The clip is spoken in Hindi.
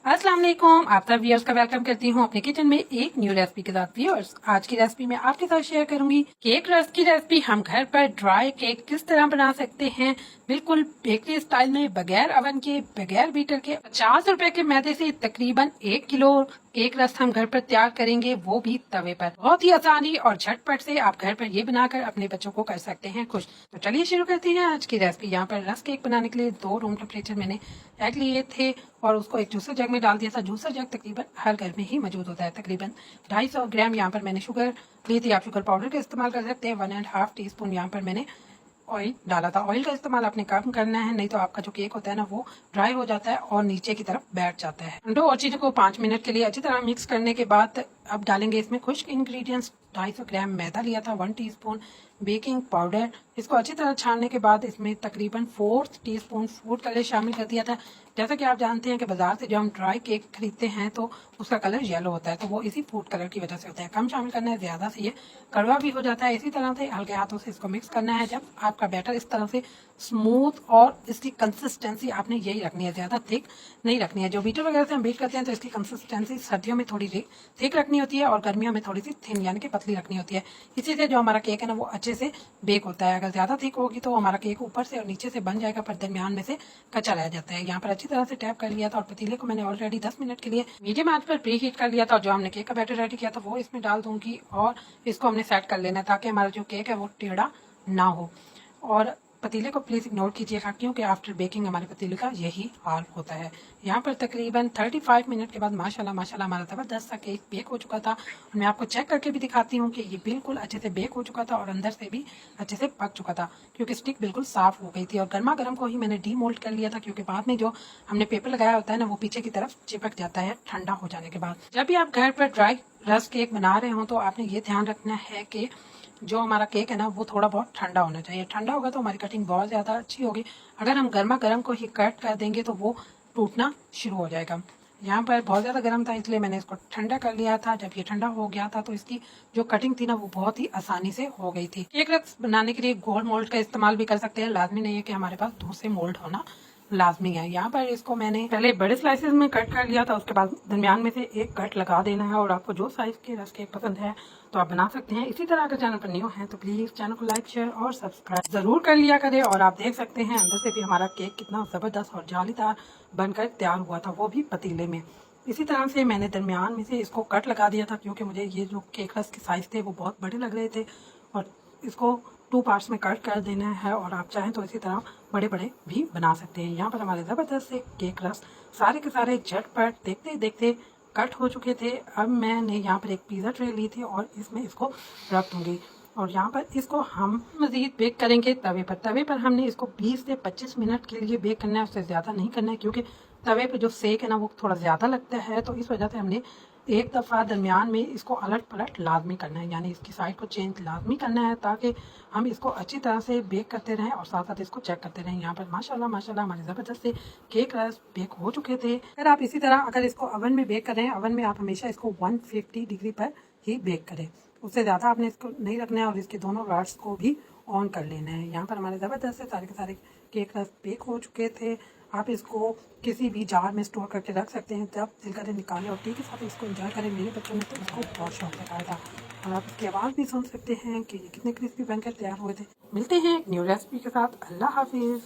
अस्सलाम वालेकुम, आप सब व्यूअर्स का वेलकम करती हूँ अपने किचन में एक न्यू रेसिपी के साथ। व्यूअर्स, आज की रेसिपी में आपके साथ शेयर करूंगी केक रस्क की रेसिपी। हम घर पर ड्राई केक किस तरह बना सकते हैं, बिल्कुल बेकरी स्टाइल में, बगैर ओवन के, बगैर बीटर के। 50 रुपए के मैदे से तकरीबन 1 किलो केक रस्क हम घर पर तैयार करेंगे, वो भी तवे पर। बहुत ही आसानी और झटपट से आप घर पर ये बनाकर अपने बच्चों को कर सकते हैं खुश। तो चलिए शुरू करते हैं आज की रेसिपी। यहाँ पर रस्क केक बनाने के लिए 2 रूम टेम्परेचर मैंने एग लिए थे और उसको एक जूसर जग में डाल दिया था। जूसर जग तकरीबन हर घर में ही मौजूद होता है। तकरीबन 250 ग्राम यहाँ पर मैंने शुगर ली थी। आप शुगर पाउडर का इस्तेमाल कर सकते हैं। 1.5 टीस्पून यहाँ पर मैंने ऑयल डाला था। ऑयल का इस्तेमाल आपने कम करना है, नहीं तो आपका जो केक होता है ना वो ड्राई हो जाता है और नीचे की तरफ बैठ जाता है। अंडों और चीजों को 5 मिनट के लिए अच्छी तरह मिक्स करने के बाद अब डालेंगे इसमें खुश्क इंग्रेडिएंट्स। 250 ग्राम मैदा लिया था, 1 टीस्पून बेकिंग पाउडर। इसको अच्छी तरह छानने के बाद इसमें तकरीबन 4 टीस्पून फूड कलर शामिल कर दिया था। जैसा कि आप जानते हैं कि बाजार से जब हम ड्राई केक खरीदते हैं तो उसका कलर येलो होता है, तो वो इसी फूड कलर की वजह से होता है। कम शामिल करना है, ज्यादा से ये कड़वा भी हो जाता है। इसी तरह से हल्के हाथों से इसको मिक्स करना है। जब आपका बैटर इस तरह से स्मूथ और इसकी कंसिस्टेंसी आपने यही रखनी है, ज्यादा थिक नहीं रखनी है। जो बीटर वगैरह से हम बीट करते हैं तो इसकी कंसिस्टेंसी सर्दियों में थोड़ी थिक रखनी होती है और गर्मियों में थोड़ी सी थिन यानी कि पतली रखनी होती है। इसी से जो हमारा केक है ना वो अच्छे से बेक होता है। अगर ज्यादा थिक होगी तो हमारा केक ऊपर से और नीचे से बन जाएगा पर दरमियान में से कच्चा रह जाता है। यहाँ पर अच्छी तरह से टैप कर लिया था और पतीले को मैंने ऑलरेडी 10 मिनट के लिए मीडियम आंच पर प्री हीट कर लिया था। और जो हमने केक का बैटर रेडी किया था वो इसमें डाल दूंगी और इसको हमने सेट कर लेना है ताकि हमारा जो केक है वो टेढ़ा ना हो। और पतीले को प्लीज इग्नोर कीजिएगा क्योंकि आफ्टर बेकिंग हमारे पतीले का यही हाल होता है। यहाँ पर तकरीबन 35 मिनट के बाद माशाल्लाह माशाल्लाह हमारा जबरदस्त सा केक बेक हो चुका था। और मैं आपको चेक करके भी दिखाती हूँ कि ये बिल्कुल अच्छे से बेक हो चुका था और अंदर से भी अच्छे से पक चुका था क्योंकि स्टिक बिल्कुल साफ हो गई थी। और गर्मा गर्म को ही मैंने डीमोल्ड कर लिया था क्योंकि बाद में जो हमने पेपर लगाया होता है ना वो पीछे की तरफ चिपक जाता है ठंडा हो जाने के बाद। जब भी आप घर पर ड्राई रस्क केक बना रहे हो तो आपने ये ध्यान रखना है कि जो हमारा केक है ना वो थोड़ा बहुत ठंडा होना चाहिए। ठंडा होगा तो हमारी कटिंग बहुत ज़्यादा अच्छी होगी। अगर हम गर्मा गर्म को ही कट कर देंगे तो वो टूटना शुरू हो जाएगा। यहाँ पर बहुत ज़्यादा गर्म था इसलिए मैंने इसको ठंडा कर लिया था। जब ये ठंडा हो गया था तो इसकी जो कटिंग थी ना वो बहुत ही आसानी से हो गई थी। केक रस्क बनाने के लिए गोल मोल्ड का इस्तेमाल भी कर सकते हैं, लाजमी नहीं है कि हमारे पास दूसरे मोल्ड होना लाजमी है। यहाँ पर इसको मैंने पहले बड़े स्लाइसेस में कट कर लिया था, उसके बाद दरमियान में से एक कट लगा देना है। और आपको जो साइज के रस्क केक पसंद है तो आप बना सकते हैं। इसी तरह अगर चैनल पर न्यू है तो प्लीज चैनल को लाइक शेयर और सब्सक्राइब जरूर कर लिया करें। और आप देख सकते हैं अंदर से भी हमारा केक कितना जबरदस्त और जालीदार बनकर तैयार हुआ था, वो भी पतीले में। इसी तरह से मैंने दरमियान में से इसको कट लगा दिया था क्योंकि मुझे ये जो केक रस्क के साइज थे वो बहुत बड़े लग रहे थे और इसको 2 पार्ट्स में कट कर देना है। और आप चाहें तो इसी तरह बड़े बड़े भी बना सकते हैं। यहाँ पर हमारे ज़बरदस्त से केक रस्क सारे के सारे झटपट देखते देखते कट हो चुके थे। अब मैंने यहाँ पर एक पिज़्ज़ा ट्रे ली थी और इसमें इसको रख दूँगी। और यहाँ पर इसको हम मज़ीद बेक करेंगे तवे पर। तवे पर हमने इसको 20 से 25 मिनट के लिए बेक करना है, उससे ज़्यादा नहीं करना है क्योंकि तवे पे जो सेक है ना वो थोड़ा ज़्यादा लगता है। तो इस वजह से हमने एक दफ़ा दरमियान में इसको अलट पलट लाजमी करना है, यानी इसकी साइड को चेंज लाजमी करना है ताकि हम इसको अच्छी तरह से बेक करते रहें और साथ साथ इसको चेक करते रहें। यहाँ पर माशाल्लाह माशाल्लाह हमारे ज़बरदस्त से केक रस्क बेक हो चुके थे। अगर आप इसी तरह अगर इसको ओवन में बेक करें, ओवन में आप हमेशा इसको 150 डिग्री पर ही बेक करें, उससे ज़्यादा आपने इसको नहीं रखना है। और इसके दोनों रॉड्स को भी ऑन कर लेना है। यहाँ पर हमारे ज़बरदस्त से सारे के सारे केक रस्क बेक हो चुके थे। आप इसको किसी भी जार में स्टोर करके रख सकते हैं, जब दिल करें निकालें और टी के साथ इसको एंजॉय करें। मेरे बच्चों ने तो इसको बहुत शौक लगाया था। और आप इसकी आवाज़ भी सुन सकते हैं कि ये कितने क्रिस्पी बनकर तैयार हुए थे। मिलते हैं एक न्यू रेसिपी के साथ। अल्लाह हाफिज़।